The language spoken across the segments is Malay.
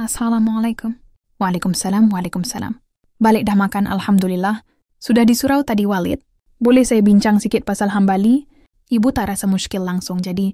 Assalamualaikum. Waalaikumsalam, waalaikumsalam. Balik dah makan, alhamdulillah. Sudah di surau tadi Walid. Boleh saya bincang sikit pasal Hambali? Ibu tak rasa muskil langsung, jadi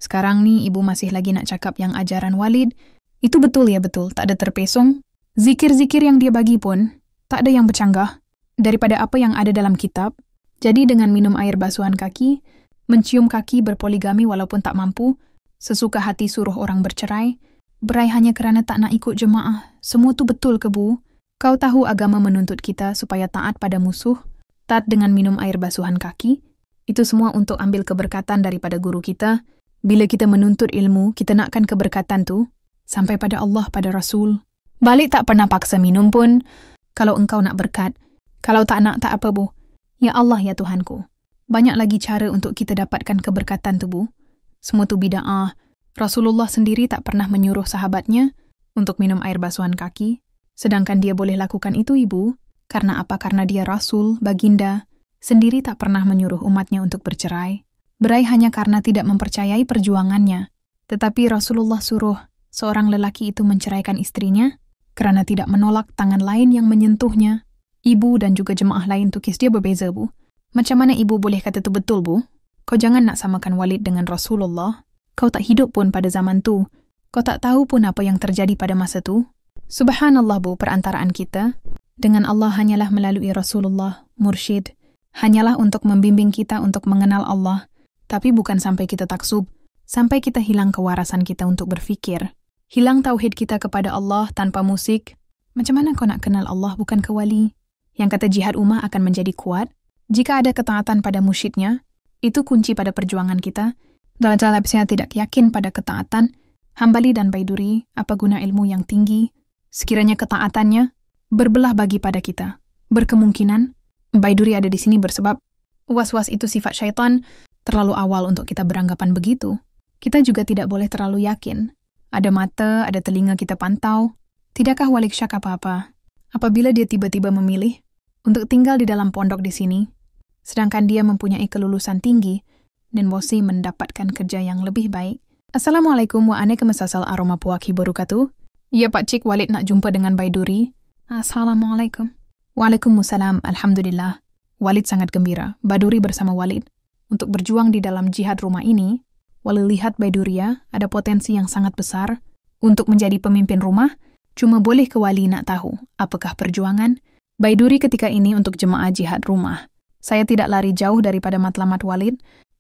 sekarang nih ibu masih lagi nak cakap yang ajaran Walid. Itu betul ya betul, tak ada terpesong. Zikir-zikir yang dia bagi pun, tak ada yang bercanggah daripada apa yang ada dalam kitab. Jadi dengan minum air basuhan kaki, mencium kaki berpoligami walaupun tak mampu, sesuka hati suruh orang bercerai, berai hanya kerana tak nak ikut jemaah. Semua tu betul ke Bu? Kau tahu agama menuntut kita supaya taat pada musuh, taat dengan minum air basuhan kaki. Itu semua untuk ambil keberkatan daripada guru kita. Bila kita menuntut ilmu, kita nakkan keberkatan tu sampai pada Allah, pada Rasul. Balik tak pernah paksa minum pun. Kalau engkau nak berkat, kalau tak nak tak apa Bu. Ya Allah ya Tuhanku. Banyak lagi cara untuk kita dapatkan keberkatan tu Bu. Semua tu bida'ah. Rasulullah sendiri tak pernah menyuruh sahabatnya untuk minum air basuhan kaki. Sedangkan dia boleh lakukan itu Ibu. Karena apa? Karena dia Rasul, baginda. Sendiri tak pernah menyuruh umatnya untuk bercerai. Berai hanya karena tidak mempercayai perjuangannya. Tetapi Rasulullah suruh seorang lelaki itu menceraikan istrinya kerana tidak menolak tangan lain yang menyentuhnya. Ibu dan juga jemaah lain tu kes dia berbeza Bu. Macam mana ibu boleh kata tu betul Bu? Kau jangan nak samakan Walid dengan Rasulullah. Kau tak hidup pun pada zaman tu. Kau tak tahu pun apa yang terjadi pada masa tu. Subhanallah Bu, perantaraan kita dengan Allah hanyalah melalui Rasulullah, mursyid. Hanyalah untuk membimbing kita untuk mengenal Allah. Tapi bukan sampai kita taksub, sampai kita hilang kewarasan kita untuk berfikir. Hilang tauhid kita kepada Allah tanpa musik. Macam mana kau nak kenal Allah bukan ke wali? Yang kata jihad ummah akan menjadi kuat jika ada ketaatan pada mursyidnya. Itu kunci pada perjuangan kita. Dalam saya tidak yakin pada ketaatan, Hambali dan Baiduri, apa guna ilmu yang tinggi? Sekiranya ketaatannya berbelah bagi pada kita. Berkemungkinan, Baiduri ada di sini bersebab was-was itu sifat syaitan, terlalu awal untuk kita beranggapan begitu. Kita juga tidak boleh terlalu yakin. Ada mata, ada telinga kita pantau. Tidakkah Walik syak apa-apa? Apabila dia tiba-tiba memilih untuk tinggal di dalam pondok di sini, sedangkan dia mempunyai kelulusan tinggi, dan bosi mendapatkan kerja yang lebih baik. Assalamualaikum waalaikumsalam warahmatullahi wabarakatuh. Ya Pak Cik, Walid nak jumpa dengan Baiduri. Assalamualaikum. Waalaikumsalam, alhamdulillah. Walid sangat gembira. Baiduri bersama Walid untuk berjuang di dalam jihad rumah ini. Walid lihat Baiduria ada potensi yang sangat besar untuk menjadi pemimpin rumah. Cuma boleh ke wali nak tahu apakah perjuangan Baiduri ketika ini untuk jemaah jihad rumah. Saya tidak lari jauh daripada matlamat Walid.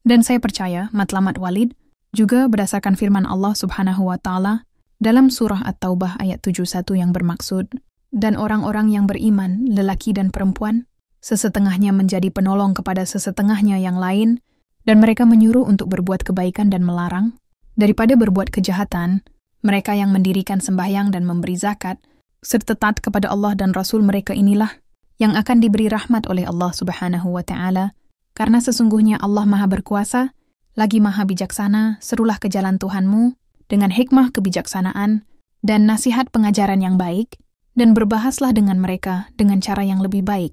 Dan saya percaya matlamat Walid juga berdasarkan firman Allah Subhanahu wa Ta'ala dalam surah At-Taubah ayat 71 yang bermaksud, dan orang-orang yang beriman, lelaki dan perempuan, sesetengahnya menjadi penolong kepada sesetengahnya yang lain, dan mereka menyuruh untuk berbuat kebaikan dan melarang daripada berbuat kejahatan. Mereka yang mendirikan sembahyang dan memberi zakat, serta taat kepada Allah dan Rasul mereka inilah yang akan diberi rahmat oleh Allah Subhanahu wa Ta'ala. Karena sesungguhnya Allah Maha Berkuasa, lagi Maha Bijaksana. Serulah ke jalan Tuhanmu dengan hikmah kebijaksanaan dan nasihat pengajaran yang baik, dan berbahaslah dengan mereka dengan cara yang lebih baik.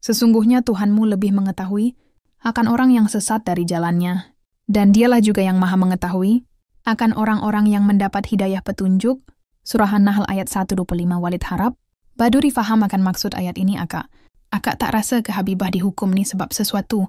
Sesungguhnya Tuhanmu lebih mengetahui akan orang yang sesat dari jalannya, dan dialah juga yang Maha mengetahui akan orang-orang yang mendapat hidayah petunjuk. Surah An-Nahl ayat 125. Walid harap Baiduri faham akan maksud ayat ini, Akak. Akak tak rasa ke Habibah dihukum ni sebab sesuatu.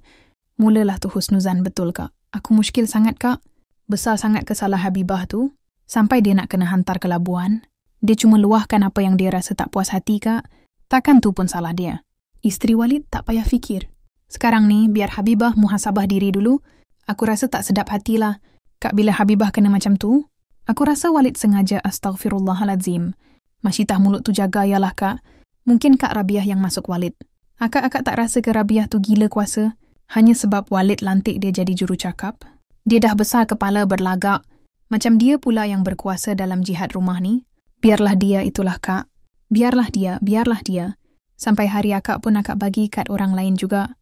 Mulalah tu husnuzan, betul Kak? Aku muskil sangat Kak. Besar sangat kesalah Habibah tu. Sampai dia nak kena hantar ke Labuan. Dia cuma luahkan apa yang dia rasa tak puas hati Kak. Takkan tu pun salah dia. Isteri Walid tak payah fikir. Sekarang ni biar Habibah muhasabah diri dulu. Aku rasa tak sedap hatilah Kak bila Habibah kena macam tu. Aku rasa Walid sengaja, astaghfirullahaladzim. Masyitah mulut tu jaga yalah Kak. Mungkin Kak Rabiah yang masuk Walid. Akak tak rasa ke Rabiah tu gila kuasa hanya sebab Walid lantik dia jadi jurucakap? Dia dah besar kepala berlagak. Macam dia pula yang berkuasa dalam jihad rumah ni. Biarlah dia itulah Kak. Biarlah dia. Sampai hari akak pun akak bagi kat orang lain juga.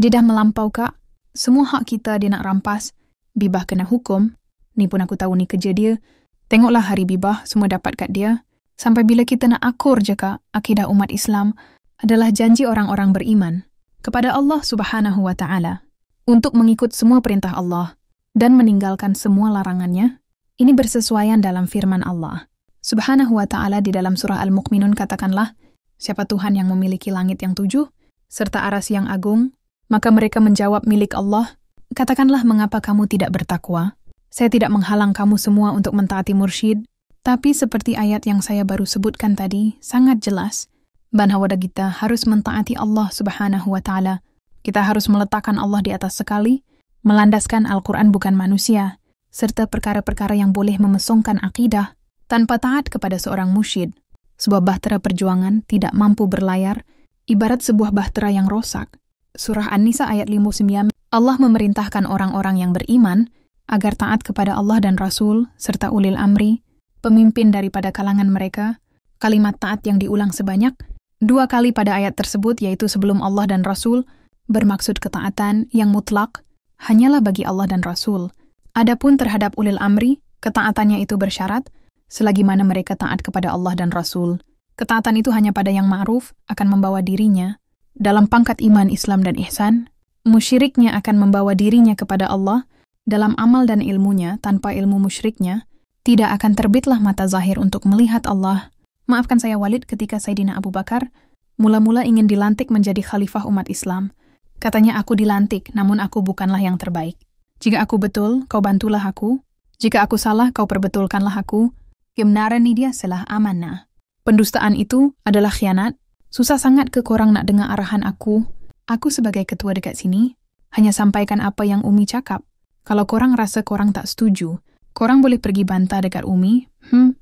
Dia dah melampau Kak. Semua hak kita dia nak rampas. Bibah kena hukum. Ni pun aku tahu ni kerja dia. Tengoklah hari Bibah semua dapat kat dia. Sampai bila kita nak akur je Kak, akidah umat Islam adalah janji orang-orang beriman kepada Allah Subhanahu wa Ta'ala untuk mengikut semua perintah Allah dan meninggalkan semua larangannya. Ini bersesuaian dalam firman Allah Subhanahu wa ta'ala di dalam surah Al-Mu'minun katakanlah, siapa Tuhan yang memiliki langit yang 7, serta aras yang agung? Maka mereka menjawab, milik Allah. Katakanlah, mengapa kamu tidak bertakwa? Saya tidak menghalang kamu semua untuk mentaati mursyid, tapi seperti ayat yang saya baru sebutkan tadi, sangat jelas bahwa kita harus mentaati Allah Subhanahu wa ta'ala. Kita harus meletakkan Allah di atas sekali, melandaskan Al-Quran bukan manusia, serta perkara-perkara yang boleh memesongkan akidah. Tanpa taat kepada seorang mursyid, sebuah bahtera perjuangan tidak mampu berlayar, ibarat sebuah bahtera yang rosak. Surah An-Nisa ayat 59, Allah memerintahkan orang-orang yang beriman agar taat kepada Allah dan Rasul, serta ulil amri, pemimpin daripada kalangan mereka. Kalimat taat yang diulang sebanyak 2 kali pada ayat tersebut, yaitu sebelum Allah dan Rasul, bermaksud ketaatan yang mutlak hanyalah bagi Allah dan Rasul. Adapun terhadap ulil amri, ketaatannya itu bersyarat, selagi mana mereka taat kepada Allah dan Rasul. Ketaatan itu hanya pada yang ma'ruf akan membawa dirinya dalam pangkat iman, Islam, dan ihsan. Musyiriknya akan membawa dirinya kepada Allah dalam amal dan ilmunya. Tanpa ilmu musyriknya, tidak akan terbitlah mata zahir untuk melihat Allah. Maafkan saya Walid, ketika Sayyidina Abu Bakar mula-mula ingin dilantik menjadi khalifah umat Islam. Katanya, aku dilantik, namun aku bukanlah yang terbaik. Jika aku betul, kau bantulah aku. Jika aku salah, kau perbetulkanlah aku. Kebenaran ni dia salah amanah. Pendustaan itu adalah khianat. Susah sangat ke korang nak dengar arahan aku. Aku sebagai ketua dekat sini, hanya sampaikan apa yang Umi cakap. Kalau korang rasa korang tak setuju, korang boleh pergi bantah dekat Umi.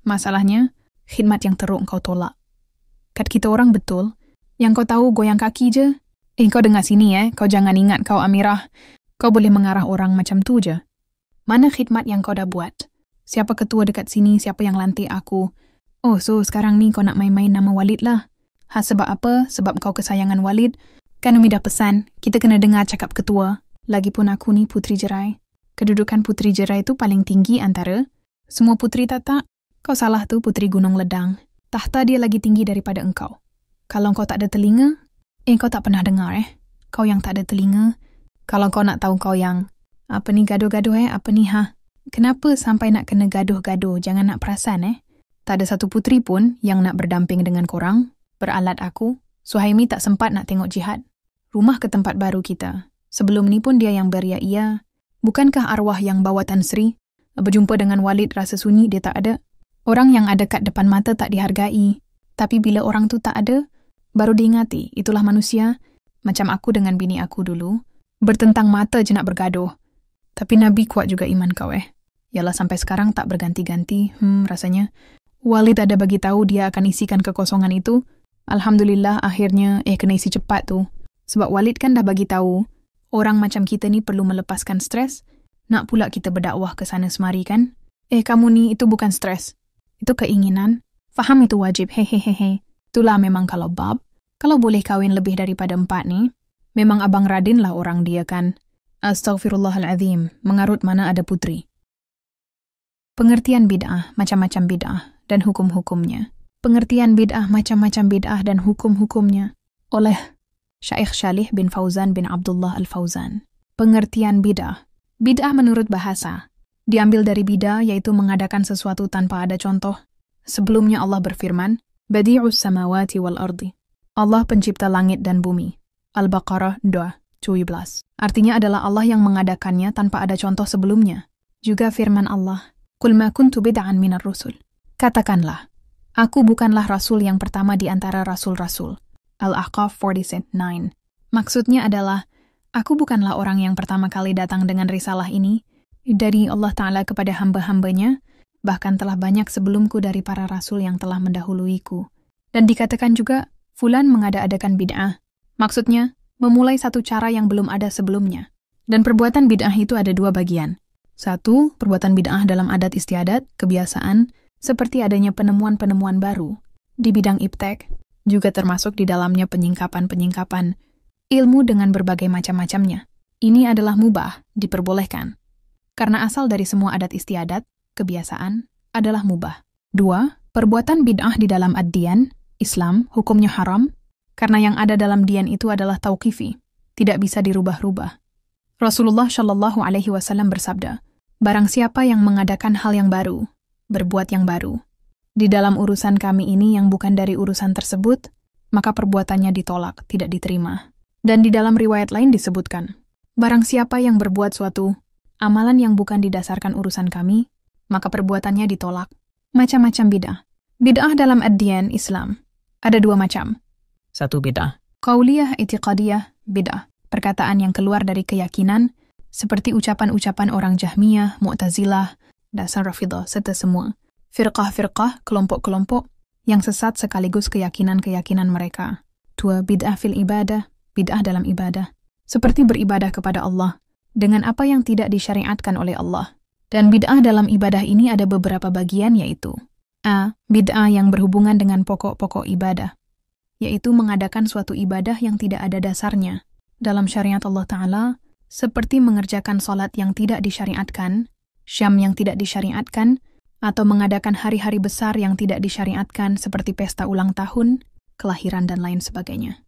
Masalahnya, khidmat yang teruk kau tolak. Kat kita orang betul, yang kau tahu goyang kaki je. Kau dengar sini kau jangan ingat kau Amirah. Kau boleh mengarah orang macam tu je. Mana khidmat yang kau dah buat? Siapa ketua dekat sini, siapa yang lantik aku? Oh, so sekarang ni kau nak main-main nama Walid lah. Sebab apa? Sebab kau kesayangan Walid. Kan Umi dah pesan, kita kena dengar cakap ketua. Lagipun aku ni putri jerai. Kedudukan putri jerai itu paling tinggi antara semua putri tak. Kau salah tu, putri Gunung Ledang. Tahta dia lagi tinggi daripada engkau. Kalau kau tak ada telinga, kau tak pernah dengar Kau yang tak ada telinga. Kalau kau nak tahu, kau yang apa ni gaduh-gaduh apa ni Kenapa sampai nak kena gaduh-gaduh? Jangan nak perasan Tak ada satu putri pun yang nak berdamping dengan korang. Beralat aku, Suhaimi tak sempat nak tengok jihad. Rumah ke tempat baru kita. Sebelum ni pun dia yang beria-ia. Bukankah arwah yang bawa Tan Sri? Berjumpa dengan Walid rasa sunyi dia tak ada. Orang yang ada kat depan mata tak dihargai. Tapi bila orang tu tak ada, baru diingati. Itulah manusia. Macam aku dengan bini aku dulu. Bertentang mata je nak bergaduh. Tapi Nabi kuat juga iman kau Yalah sampai sekarang tak berganti-ganti. Rasanya Walid ada bagi tahu dia akan isikan kekosongan itu. Alhamdulillah akhirnya kena isi cepat tu. Sebab Walid kan dah bagi tahu orang macam kita ni perlu melepaskan stres. Nak pula kita berdakwah ke sana semari kan? Kamu ni itu bukan stres. Itu keinginan. Faham itu wajib. Hehehehe. Itulah memang kalau bab. Kalau boleh kahwin lebih daripada 4 ni, memang Abang Radin lah orang dia kan. Astaghfirullahaladzim, mengarut mana ada putri. Pengertian bid'ah, macam-macam bid'ah, dan hukum-hukumnya. Pengertian bid'ah, macam-macam bid'ah, dan hukum-hukumnya. Oleh Syaikh Shalih bin Fauzan bin Abdullah Al-Fauzan. Pengertian bid'ah. Bid'ah menurut bahasa. Diambil dari bida, yaitu mengadakan sesuatu tanpa ada contoh. Sebelumnya Allah berfirman, Badi'us samawati wal ardi. Allah pencipta langit dan bumi. Al-Baqarah 2:17. Artinya adalah Allah yang mengadakannya tanpa ada contoh sebelumnya. Juga firman Allah, Qul ma kuntu bid'an minar rusul. Katakanlah, aku bukanlah rasul yang pertama di antara rasul-rasul. Al-Ahqaf 49. Maksudnya adalah, aku bukanlah orang yang pertama kali datang dengan risalah ini dari Allah Ta'ala kepada hamba-hambanya, bahkan telah banyak sebelumku dari para rasul yang telah mendahuluiku. Dan dikatakan juga, fulan mengada-adakan bid'ah. Maksudnya, memulai satu cara yang belum ada sebelumnya. Dan perbuatan bid'ah itu ada 2 bagian. 1, perbuatan bid'ah dalam adat istiadat, kebiasaan, seperti adanya penemuan-penemuan baru. Di bidang iptek, juga termasuk di dalamnya penyingkapan-penyingkapan ilmu dengan berbagai macam-macamnya. Ini adalah mubah, diperbolehkan. Karena asal dari semua adat istiadat, kebiasaan, adalah mubah. 2, perbuatan bid'ah di dalam ad-diyan, Islam, hukumnya haram, karena yang ada dalam dian itu adalah tauqifi, tidak bisa dirubah-rubah. Rasulullah Shallallahu Alaihi Wasallam bersabda, barang siapa yang mengadakan hal yang baru, berbuat yang baru, di dalam urusan kami ini yang bukan dari urusan tersebut, maka perbuatannya ditolak, tidak diterima. Dan di dalam riwayat lain disebutkan, barang siapa yang berbuat suatu amalan yang bukan didasarkan urusan kami, maka perbuatannya ditolak. Macam-macam bid'ah. Bid'ah dalam ad-diyan Islam ada 2 macam. 1 bid'ah Qauliyah i'tiqadiyah bid'ah, perkataan yang keluar dari keyakinan, seperti ucapan-ucapan orang Jahmiyah, Mu'tazilah, dasar Rafidhah, serta semua. Firqah-firqah, kelompok-kelompok, yang sesat sekaligus keyakinan-keyakinan mereka. 2 bid'ah fil ibadah, bid'ah dalam ibadah. Seperti beribadah kepada Allah, dengan apa yang tidak disyariatkan oleh Allah. Dan bid'ah dalam ibadah ini ada beberapa bagian yaitu A. Bid'ah yang berhubungan dengan pokok-pokok ibadah, yaitu mengadakan suatu ibadah yang tidak ada dasarnya dalam syariat Allah Ta'ala, seperti mengerjakan sholat yang tidak disyariatkan, syam yang tidak disyariatkan, atau mengadakan hari-hari besar yang tidak disyariatkan seperti pesta ulang tahun, kelahiran, dan lain sebagainya.